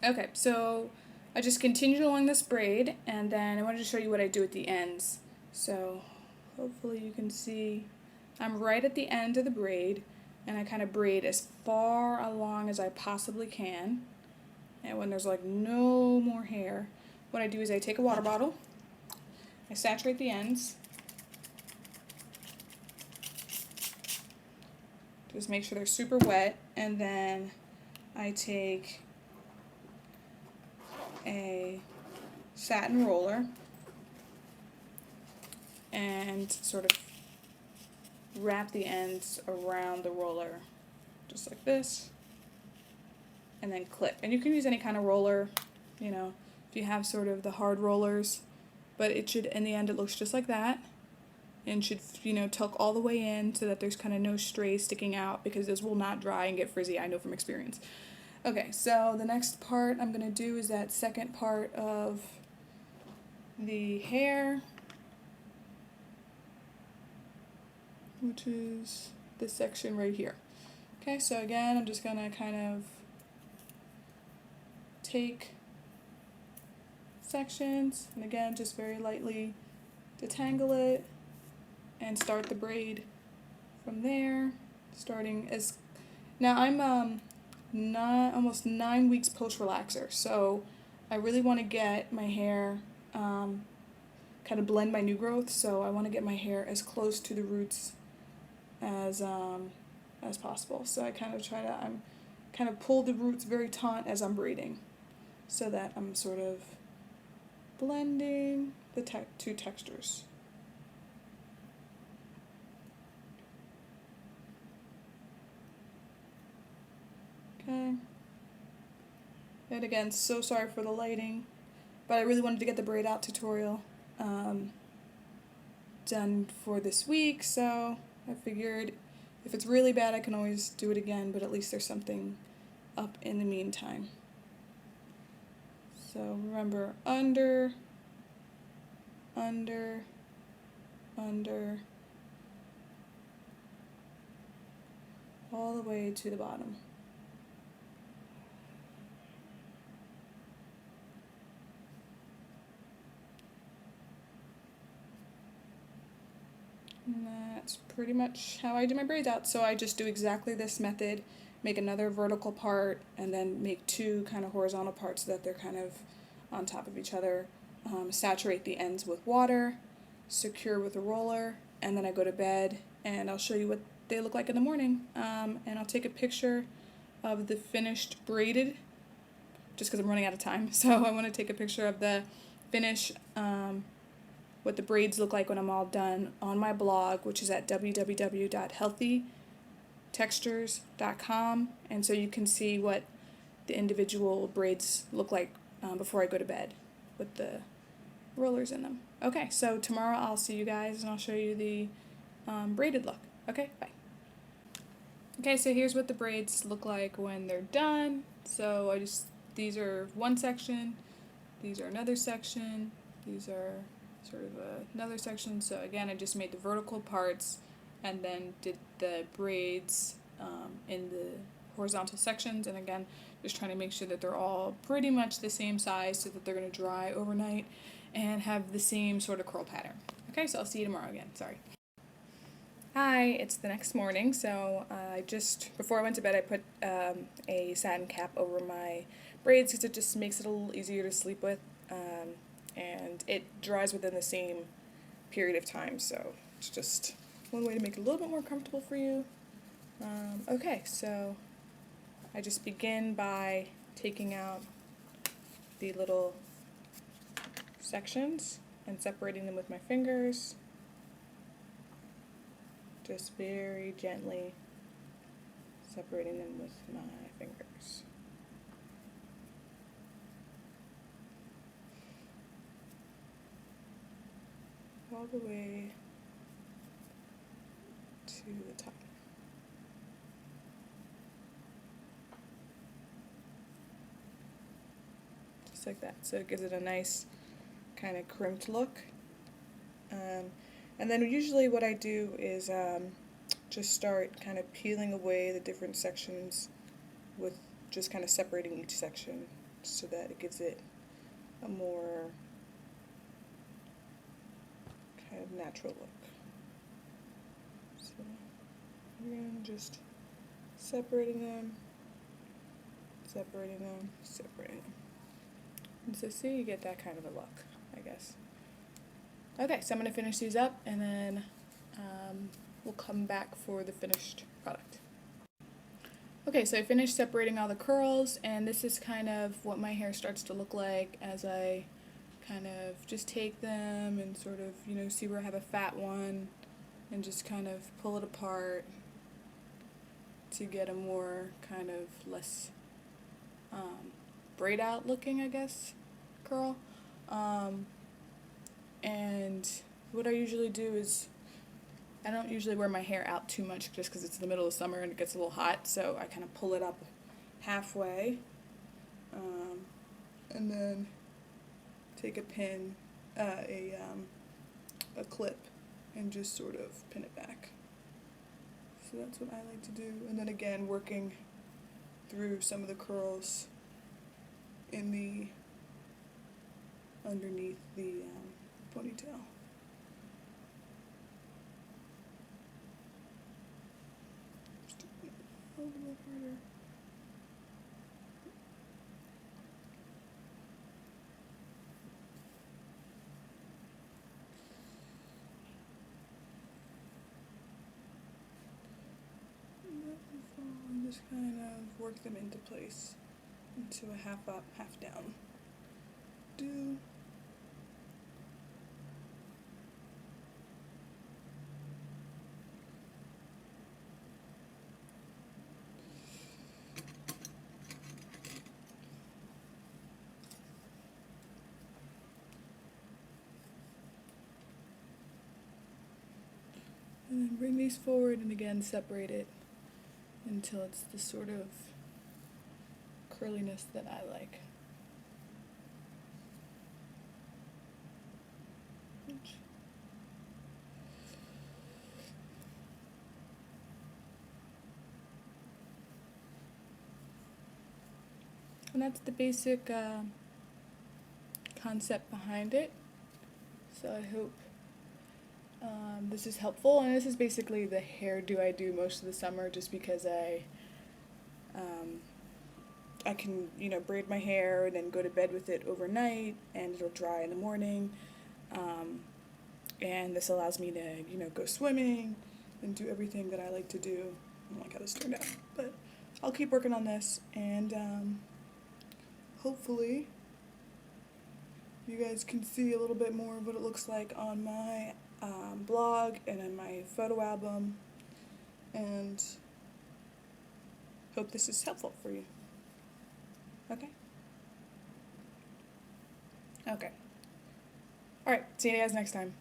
Okay, so I just continued along this braid, and then I wanted to show you what I do at the ends. So hopefully you can see I'm right at the end of the braid, and I kind of braid as far along as I possibly can. And when there's like no more hair, what I do is I take a water bottle, I saturate the ends, just make sure they're super wet, and then I take a satin roller and sort of wrap the ends around the roller just like this, and then clip. And you can use any kind of roller, you know, if you have sort of the hard rollers, but it should, in the end, it looks just like that, and should, you know, tuck all the way in so that there's kind of no strays sticking out, because this will not dry and get frizzy, I know from experience. Okay, so the next part I'm going to do is that second part of the hair, which is this section right here. Okay, so again, I'm just going to kind of take sections, and again, just very lightly detangle it and start the braid from there, starting as, now I'm almost 9 weeks post relaxer, so I really want to get my hair kind of blend my new growth, so I want to get my hair as close to the roots as possible. So I kind of kind of pull the roots very taut as I'm braiding, so that I'm sort of blending the two textures. Okay. And again, so sorry for the lighting, but I really wanted to get the braid out tutorial done for this week, so I figured if it's really bad I can always do it again, but at least there's something up in the meantime. So remember, under, under, under, all the way to the bottom. And that's pretty much how I do my braids out. So I just do exactly this method, make another vertical part, and then make two kind of horizontal parts so that they're kind of on top of each other. Saturate the ends with water, secure with a roller, and then I go to bed, and I'll show you what they look like in the morning. And I'll take a picture of the finished braided, just because I'm running out of time. So I want to take a picture of the finish, what the braids look like when I'm all done, on my blog, which is at www.healthytextures.com, and so you can see what the individual braids look like before I go to bed with the rollers in them. Okay, so tomorrow I'll see you guys and I'll show you the braided look. Okay, bye. Okay, so here's what the braids look like when they're done. So these are one section, these are another section, these are sort of another section. So again, I just made the vertical parts and then did the braids in the horizontal sections, and again, just trying to make sure that they're all pretty much the same size so that they're going to dry overnight and have the same sort of curl pattern. Okay, so I'll see you tomorrow again. Sorry. Hi, it's the next morning, so before I went to bed, I put a satin cap over my braids because it just makes it a little easier to sleep with, and it dries within the same period of time, so it's just one way to make it a little bit more comfortable for you. Okay, so I just begin by taking out the little sections and separating them with my fingers. Just very gently separating them with my fingers. All the way to the top. Just like that. So it gives it a nice kind of crimped look. And then usually what I do is just start kind of peeling away the different sections with just kind of separating each section so that it gives it a more kind of natural look. So again, just separating them, separating them, separating them. And so see, you get that kind of a look, I guess. Okay, so I'm going to finish these up, and then we'll come back for the finished product. Okay, so I finished separating all the curls, and this is kind of what my hair starts to look like as I kind of just take them and sort of, you know, see where I have a fat one and just kind of pull it apart to get a more kind of less braid out looking, I guess, curl. And what I usually do is I don't usually wear my hair out too much just because it's the middle of summer and it gets a little hot, so I kind of pull it up halfway and then take a pin, a clip, and just sort of pin it back. So that's what I like to do. And then again, working through some of the curls in the underneath the ponytail. Just a little harder. And just kind of work them into place, into a half up, half down. Do. And then bring these forward and again separate it until it's the sort of curliness that I like. And that's the basic concept behind it. So I hope this is helpful. And this is basically the hairdo I do most of the summer, just because I can, you know, braid my hair and then go to bed with it overnight, and it'll dry in the morning. And this allows me to, you know, go swimming and do everything that I like to do. I don't like how this turned out, but I'll keep working on this, and hopefully you guys can see a little bit more of what it looks like on my blog and in my photo album, and hope this is helpful for you. Okay? Okay. Alright, see you guys next time.